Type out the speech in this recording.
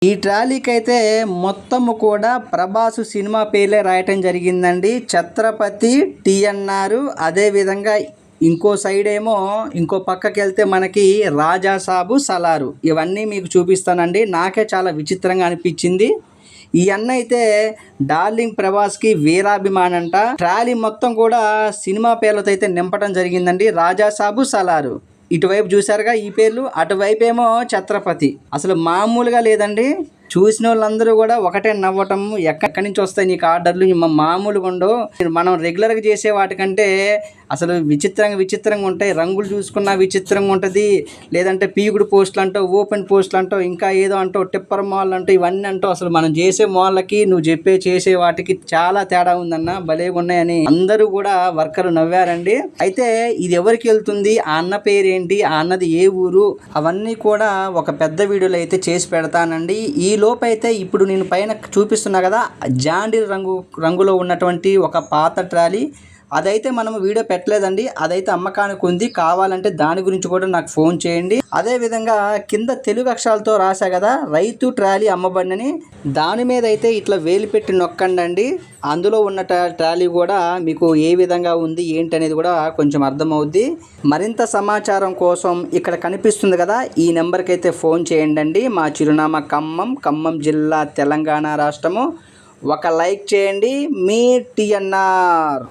ఈ ట్రాలీకి అయితే మొత్తము కూడా ప్రభాస్ సినిమా పేర్లే రాయటం జరిగిందండి. ఛత్రపతి, టిఎన్ఆర్, అదేవిధంగా ఇంకో సైడ్ ఏమో ఇంకో పక్కకి వెళ్తే మనకి రాజాసాబు, సలారు ఇవన్నీ మీకు చూపిస్తానండి. నాకే చాలా విచిత్రంగా అనిపించింది. ఈ అన్న అయితే డార్లింగ్ ప్రభాస్కి వీరాభిమానంట. ట్రాలీ మొత్తం కూడా సినిమా పేర్లతో అయితే నింపడం జరిగిందండి. రాజాసాబు, సలారు ఇటువైపు చూసారుగా ఈ పేర్లు, అటువైపు ఏమో ఛత్రపతి. అసలు మామూలుగా లేదండి. చూసిన వాళ్ళందరూ కూడా ఒకటే నవ్వటం. ఎక్కడి నుంచి వస్తాయి నీకు ఆర్డర్లు, మామూలుగా ఉండవు. మనం రెగ్యులర్గా చేసే వాటికంటే అసలు విచిత్రంగా ఉంటాయి. రంగులు చూసుకున్నా విచిత్రంగా ఉంటుంది. లేదంటే పీకుడు పోస్టులు అంటావు, ఓపెన్ పోస్టులు అంటావు, ఇంకా ఏదో అంటావు, టిప్పర్ మాల్ అంటావు, ఇవన్నీ అంటావు. అసలు మనం చేసే మాల్లకి నువ్వు చేసే వాటికి చాలా తేడా ఉందన్న. భలేగా ఉన్నాయని అందరూ కూడా వర్కర్లు నవ్వారండి. అయితే ఇది ఎవరికి వెళ్తుంది, ఆ అన్న పేరేంటి, ఆ అన్నది ఏ ఊరు, అవన్నీ కూడా ఒక పెద్ద వీడియోలో అయితే చేసి పెడతానండి. ఈ లోపైతే ఇప్పుడు నేను పైన చూపిస్తున్నా కదా, జాండీ రంగులో ఉన్నటువంటి ఒక పాత ట్రాలీ, అదైతే మనం వీడియో పెట్టలేదండి. అదైతే అమ్మకానికి ఉంది. కావాలంటే దాని గురించి కూడా నాకు ఫోన్ చేయండి. అదే విధంగా కింద తెలుగు అక్షరాలతో రాసా కదా రైతు ట్రాలీ అమ్మబడినని, దాని మీద అయితే ఇట్లా వేలు పెట్టి నొక్కండి. అందులో ఉన్న ట్రాలీ కూడా మీకు ఏ విధంగా ఉంది ఏంటి అనేది కూడా కొంచెం అర్థమవుద్ది. మరింత సమాచారం కోసం ఇక్కడ కనిపిస్తుంది కదా ఈ నెంబర్కి అయితే ఫోన్ చేయండి. మా చిరునామా ఖమ్మం జిల్లా, తెలంగాణ రాష్ట్రము. ఒక లైక్ చేయండి. మీ టిఎన్ఆర్.